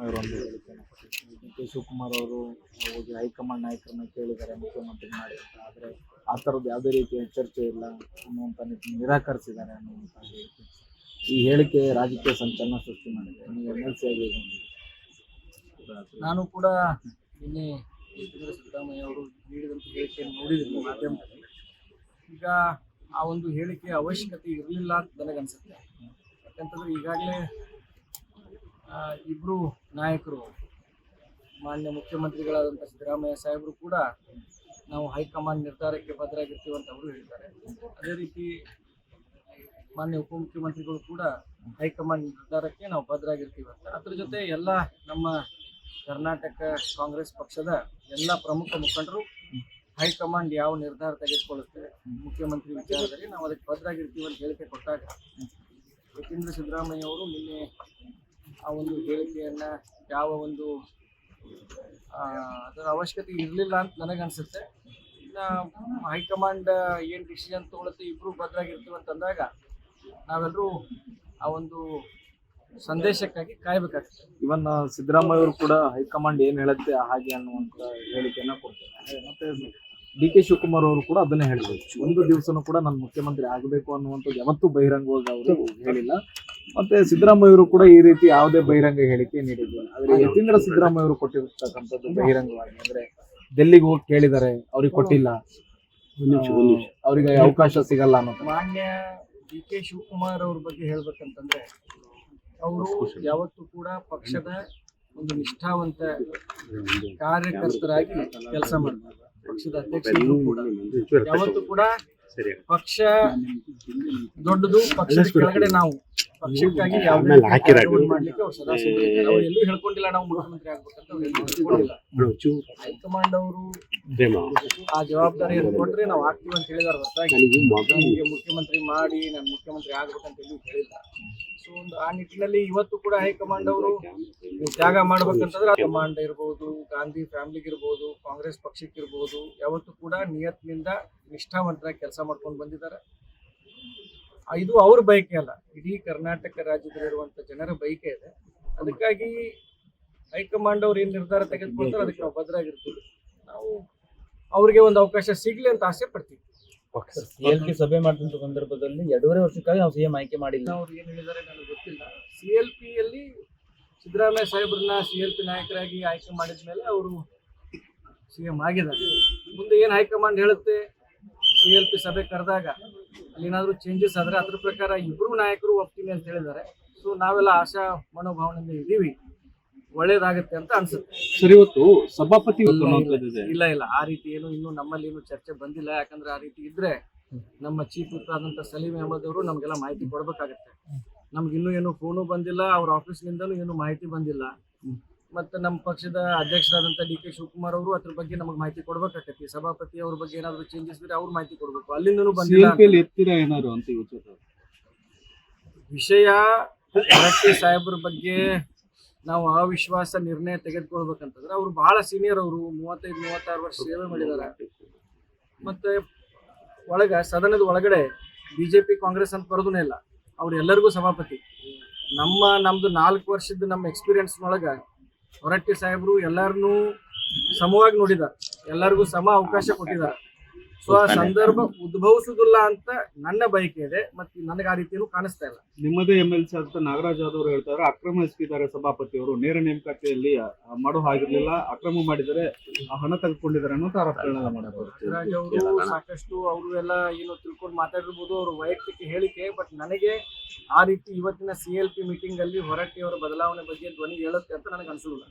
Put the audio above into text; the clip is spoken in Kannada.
ಸಿದ್ದರಾಮಯ್ಯ ಒಂದು ಹೇಳಿಕೆಯನ್ನು ಕೊಟ್ಟಿದ್ದಾರೆ. ಡಿ ಕೆ ಶಿವಕುಮಾರ್ ಅವರು ಹೋಗಿ ಹೈಕಮಾಂಡ್ ನಾಯಕರನ್ನ ಕೇಳಿದ್ದಾರೆ ಮುಖ್ಯಮಂತ್ರಿ ಮಾಡಿ ಅಂತ. ಆದರೆ ಆ ಥರದ್ದು ಯಾವುದೇ ರೀತಿಯ ಚರ್ಚೆ ಇಲ್ಲ ಅನ್ನುವಂಥ ನಿರಾಕರಿಸಿದ್ದಾರೆ ಅನ್ನುವಂಥ ಹೇಳಿಕೆ. ಈ ಹೇಳಿಕೆ ರಾಜಕೀಯ ಸಂಚಲನ ಸೃಷ್ಟಿ ಮಾಡಿದೆ. ನೀವು MLC ಆಗಿ ನಾನು ಕೂಡ ನಿನ್ನೆ ಸಿದ್ದರಾಮಯ್ಯ ಅವರು ನೀಡಿದಂಥ ಹೇಳಿಕೆಯನ್ನು ನೋಡಿದ್ದೀನಿ ಮಾಧ್ಯಮದಲ್ಲಿ. ಈಗ ಆ ಒಂದು ಹೇಳಿಕೆ ಅವಶ್ಯಕತೆ ಇರಲಿಲ್ಲ ಅಂತ ನನಗನ್ಸುತ್ತೆ. ಯಾಕಂತಂದ್ರೆ ಈಗಾಗಲೇ ಇಬ್ಬರು ನಾಯಕರು ಮಾನ್ಯ ಮುಖ್ಯಮಂತ್ರಿಗಳಾದಂಥ ಸಿದ್ದರಾಮಯ್ಯ ಸಾಹೇಬರು ಕೂಡ ನಾವು ಹೈಕಮಾಂಡ್ ನಿರ್ಧಾರಕ್ಕೆ ಬದ್ಧರಾಗಿರ್ತೀವಿ ಅಂತ ಅವರು ಹೇಳಿದ್ದಾರೆ. ಅದೇ ರೀತಿ ಮಾನ್ಯ ಉಪಮುಖ್ಯಮಂತ್ರಿಗಳು ಕೂಡ ಹೈಕಮಾಂಡ್ ನಿರ್ಧಾರಕ್ಕೆ ನಾವು ಬದ್ಧರಾಗಿರ್ತೀವಿ ಅಂತ. ಅದ್ರ ಜೊತೆ ಎಲ್ಲ ನಮ್ಮ ಕರ್ನಾಟಕ ಕಾಂಗ್ರೆಸ್ ಪಕ್ಷದ ಎಲ್ಲ ಪ್ರಮುಖ ಮುಖಂಡರು ಹೈಕಮಾಂಡ್ ಯಾವ ನಿರ್ಧಾರ ತೆಗೆದುಕೊಳ್ಳುತ್ತೇವೆ ಮುಖ್ಯಮಂತ್ರಿ ವಿಚಾರದಲ್ಲಿ ನಾವು ಅದಕ್ಕೆ ಬದ್ಧರಾಗಿರ್ತೀವಿ ಅಂತ ಹೇಳಿಕೆ ಕೊಟ್ಟಾಗ ಯತೀಂದ್ರ ಸಿದ್ದರಾಮಯ್ಯ ಅವರು ನಿನ್ನೆ ಆ ಒಂದು ಹೇಳಿಕೆಯನ್ನು ಯಾವ ಒಂದು ಅದರ ಅವಶ್ಯಕತೆ ಇರಲಿಲ್ಲ ಅಂತ ನನಗನ್ಸುತ್ತೆ. ಇನ್ನು ಹೈಕಮಾಂಡ್ ಏನು ಡಿಸಿಷನ್ ತೊಗೊಳುತ್ತೆ ಇಬ್ಬರು ಬದ್ಧರಾಗಿರ್ತೀವಿ ಅಂತಂದಾಗ ನಾವೆಲ್ಲರೂ ಆ ಒಂದು ಸಂದೇಶಕ್ಕಾಗಿ ಕಾಯಬೇಕಾಗ್ತದೆ. ಇವನ್ ಸಿದ್ದರಾಮಯ್ಯ ಅವರು ಕೂಡ ಹೈಕಮಾಂಡ್ ಏನು ಹೇಳುತ್ತೆ ಹಾಗೆ ಅನ್ನುವಂಥ ಹೇಳಿಕೆಯನ್ನ ಕೊಡ್ತಾರೆ. ಮತ್ತೆ ಡಿ ಕೆ ಶಿವಕುಮಾರ್ ಅವರು ಕೂಡ ಅದನ್ನೇ ಹೇಳಿದ್ರು. ಒಂದು ದಿವಸನೂ ಕೂಡ ನಾನು ಮುಖ್ಯಮಂತ್ರಿ ಆಗಬೇಕು ಅನ್ನುವಂಥದ್ದು ಯಾವತ್ತೂ ಬಹಿರಂಗವಾಗಿ ಅವರು ಹೇಳಿಲ್ಲ. ಮತ್ತೆ ಸಿದ್ದರಾಮಯ್ಯ ಅವರು ಕೂಡ ಈ ರೀತಿ ಯಾವುದೇ ಬಹಿರಂಗ ಹೇಳಿಕೆ ನೀಡಿಲ್ಲ. ಆದರೆ ಯತೀಂದ್ರ ಸಿದ್ದರಾಮಯ್ಯ ಅವರು ಕೊಟ್ಟಿರ್ತಕ್ಕಂಥದ್ದು ಬಹಿರಂಗವಾಗಿ, ಅಂದ್ರೆ ಡೆಲ್ಲಿಗೆ ಹೋಗಿ ಕೇಳಿದ್ದಾರೆ, ಅವ್ರಿಗೆ ಕೊಟ್ಟಿಲ್ಲ, ಅವರಿಗೆ ಅವಕಾಶ ಸಿಗಲ್ಲ ಅನ್ನೋದು. ಮಾನ್ಯ ಡಿ ಕೆ ಶಿವಕುಮಾರ್ ಅವ್ರ ಬಗ್ಗೆ ಹೇಳ್ಬೇಕಂತಂದ್ರೆ ಅವರು ಯಾವತ್ತೂ ಕೂಡ ಪಕ್ಷದ ಒಂದು ನಿಷ್ಠಾವಂತ ಕಾರ್ಯಕರ್ತರಾಗಿ ಕೆಲಸ ಮಾಡ್ತಾರೆ. ಪಕ್ಷದ ಅಧ್ಯಕ್ಷರು ಕೂಡ ಯಾವತ್ತೂ ಕೂಡ ಪಕ್ಷ ದೊಡ್ಡದು, ಪಕ್ಷದ ಕೆಳಗಡೆ ನಾವು ಪಕ್ಷಕ್ಕಾಗಿ ಯಾವುದೇ ಮಾಡ್ಲಿಕ್ಕೆ ಅವ್ರು ಸದಾ ಸಿದ್ಧರಿದ್ದಾರೆ. ಅವ್ರು ಎಲ್ಲೂ ಹೇಳ್ಕೊಂಡಿಲ್ಲ ನಾವು ಮುಖ್ಯಮಂತ್ರಿ ಆಗ್ಬೇಕಂತ ಅವ್ರು ಎಲ್ಲೂ ಹೇಳ್ಕೊಂಡಿಲ್ಲ. ಹೈಕಮಾಂಡ್ ಅವರು ಆ ಜವಾಬ್ದಾರಿಯನ್ನು ಕೊಟ್ರೆ ನಾವು ಆಗ್ತೀವಿ ಅಂತ ಹೇಳಿದಾರೆ ಹೊರತಾಗಿ ನನಗೆ ಮುಖ್ಯಮಂತ್ರಿ ಮಾಡಿ ನಾನು ಮುಖ್ಯಮಂತ್ರಿ ಆಗ್ಬೇಕಂತ ಎಲ್ಲೂ ಹೇಳಿಲ್ಲ. ಸೊ ಒಂದು ಆ ನಿಟ್ಟಿನಲ್ಲಿ ಇವತ್ತು ಕೂಡ ಹೈಕಮಾಂಡ್ ಅವರು ತ್ಯಾಗ ಮಾಡ್ಬೇಕಂತಂದ್ರೆ ಹೈಕಮಾಂಡ್ ಇರ್ಬೋದು, ಗಾಂಧಿ ಫ್ಯಾಮಿಲಿಗೆ ಇರ್ಬೋದು, ಕಾಂಗ್ರೆಸ್ ಪಕ್ಷಕ್ಕೆ ಇರ್ಬೋದು, ಯಾವತ್ತೂ ಕೂಡ ನಿಯತ್ನಿಂದ ನಿಷ್ಠಾವಂತರಾಗಿ ಕೆಲಸ ಮಾಡ್ಕೊಂಡು ಬಂದಿದ್ದಾರೆ. ಇದು ಅವ್ರ ಬಯಕೆ ಅಲ್ಲ, ಇಡೀ ಕರ್ನಾಟಕ ರಾಜ್ಯದಲ್ಲಿರುವಂಥ ಜನರ ಬಯಕೆ ಇದೆ. ಅದಕ್ಕಾಗಿ ಹೈಕಮಾಂಡ್ ಅವ್ರು ಏನು ನಿರ್ಧಾರ ತೆಗೆದುಕೊಳ್ತಾರೆ ಅದಕ್ಕೆ ನಾವು ಬದ್ಧರಾಗಿರ್ತೀವಿ. ನಾವು ಅವ್ರಿಗೆ ಒಂದು ಅವಕಾಶ ಸಿಗ್ಲಿ ಅಂತ ಆಸೆ ಪಡ್ತೀವಿ. CLP ಸಭೆ ಮಾಡಿದಂಥ ಸಂದರ್ಭದಲ್ಲಿ 2.5 ವರ್ಷಕ್ಕಾಗಿ ನಾವು CM ಆಯ್ಕೆ ಮಾಡಿಲ್ಲ. ಅವ್ರು ಏನು ಹೇಳಿದ್ದಾರೆ ನನಗೆ ಗೊತ್ತಿಲ್ಲ. CLPಯಲ್ಲಿ ಸಿದ್ದರಾಮಯ್ಯ ಸಾಹೇಬ್ರನ್ನ CLP ನಾಯಕರಾಗಿ ಆಯ್ಕೆ ಮಾಡಿದ ಮೇಲೆ ಅವರು CM ಆಗಿದ್ದಾರೆ. ಮುಂದೆ ಏನು ಹೈಕಮಾಂಡ್ ಹೇಳುತ್ತೆ, CLP ಸಭೆ ಕರೆದಾಗ ಅಲ್ಲೇನಾದರೂ ಚೇಂಜಸ್ ಆದರೆ ಅದ್ರ ಪ್ರಕಾರ ಇಬ್ಬರು ನಾಯಕರು ಒಪ್ತೀನಿ ಅಂತ ಹೇಳಿದ್ದಾರೆ. ಸೊ ನಾವೆಲ್ಲ ಆಶಾ ಮನೋಭಾವನೆಯಿಂದ ಇದ್ದೀವಿ, ಒಳ್ಳೇದಾಗುತ್ತೆ ಅಂತ ಅನ್ಸುತ್ತೆ. ಸರ್, ಇವತ್ತು ಸಭಾಪತಿ ಇಲ್ಲ ಆ ರೀತಿ ಏನು ಇನ್ನೂ ನಮ್ಮಲ್ಲಿ ಏನು ಚರ್ಚೆ ಬಂದಿಲ್ಲ. ಯಾಕಂದ್ರೆ ಆ ರೀತಿ ಇದ್ರೆ ನಮ್ಮ ಚೀಫ್ ವಿಪ್ ಆದಂಥ ಸಲೀಂ ಅಹಮದ್ ಅವರು ನಮಗೆಲ್ಲ ಮಾಹಿತಿ ಕೊಡ್ಬೇಕಾಗತ್ತೆ. ನಮ್ಗೆ ಇನ್ನೂ ಏನು ಫೋನು ಬಂದಿಲ್ಲ, ಅವ್ರ ಆಫೀಸ್ನಿಂದನೂ ಏನು ಮಾಹಿತಿ ಬಂದಿಲ್ಲ. ಮತ್ತು ನಮ್ಮ ಪಕ್ಷದ ಅಧ್ಯಕ್ಷರಾದಂಥ ಡಿ ಕೆ ಶಿವಕುಮಾರ್ ಅವರು ಅದ್ರ ಬಗ್ಗೆ ನಮಗೆ ಮಾಹಿತಿ ಕೊಡ್ಬೇಕಾಗತ್ತೆ. ಸಭಾಪತಿ ಅವ್ರ ಬಗ್ಗೆ ಏನಾದರೂ ಚೇಂಜಸ್ ಇದ್ರೆ ಅವ್ರು ಮಾಹಿತಿ ಕೊಡ್ಬೇಕು. ಅಲ್ಲಿಂದನೂ ಬಂದಿಲ್ಲ ವಿಷಯ. ಹೊರಟ್ಟಿ ಸಾಹೇಬ್ರ ಬಗ್ಗೆ ನಾವು ಅವಿಶ್ವಾಸ ನಿರ್ಣಯ ತೆಗೆದುಕೊಳ್ಬೇಕಂತಂದ್ರೆ ಅವರು ಬಹಳ ಸೀನಿಯರ್, ಅವರು 35-36 ವರ್ಷ ಸೇವೆ ಮಾಡಿದ್ದಾರೆ. ಮತ್ತೆ ಸದನದ ಒಳಗಡೆ BJP ಕಾಂಗ್ರೆಸ್ ಅಂತ ಬರೋದನ್ನೇ ಇಲ್ಲ, ಅವ್ರು ಎಲ್ಲರಿಗೂ ಸಭಾಪತಿ. ನಮ್ದು 4 ವರ್ಷದ ನಮ್ಮ ಎಕ್ಸ್ಪೀರಿಯನ್ಸ್ನೊಳಗೆ ಹೊರಟ್ಟಿ ಸಾಹೇಬರು ಎಲ್ಲರನ್ನೂ ಸಮವಾಗಿ ನೋಡಿದ್ದಾರೆ, ಎಲ್ಲರಿಗೂ ಸಮ ಅವಕಾಶ ಕೊಟ್ಟಿದ್ದಾರೆ. ಸೊ ಆ ಸಂದರ್ಭ ಉದ್ಭವಿಸುವುದಿಲ್ಲ ಅಂತ ನನ್ನ ಬಯಕೆ ಇದೆ. ಮತ್ತೆ ನನಗೆ ಆ ರೀತಿಯೂ ಕಾಣಿಸ್ತಾ ಇಲ್ಲ. ನಿಮ್ಮದೇ MLC ಅಂತ ನಾಗರಾಜ್ ಅವರು ಹೇಳ್ತಾರೆ, ಅಕ್ರಮ ಎಸಗಿದ್ದಾರೆ ಸಭಾಪತಿ ಅವರು, ನೇರ ನೇಮಕಾತಿಯಲ್ಲಿ ಮಾಡೋ ಹಾಗಿರ್ಲಿಲ್ಲ, ಅಕ್ರಮ ಮಾಡಿದರೆ ಹಣ ತೆಗೆದುಕೊಂಡಿದ್ದಾರೆ ಅನ್ನೋ ಆರೋಪಗಳನ್ನ ಮಾಡಬಹುದು. ನಾಗರಾಜ್ ಅವರು ಸಾಕಷ್ಟು ಅವರು ಎಲ್ಲ ಏನೋ ತಿಳ್ಕೊಂಡು ಮಾತಾಡಿರ್ಬೋದು, ಅವರು ವೈಯಕ್ತಿಕ ಹೇಳಿಕೆ. ಬಟ್ ನನಗೆ ಆ ರೀತಿ ಇವತ್ತಿನ CLP ಮೀಟಿಂಗ್ ಅಲ್ಲಿ ಹೊರಟ್ಟಿ ಅವರ ಬದಲಾವಣೆ ಬಗ್ಗೆ ಧ್ವನಿ ಹೇಳುತ್ತೆ ಅಂತ ನನಗೆ ಅನ್ಸೋದಿಲ್ಲ.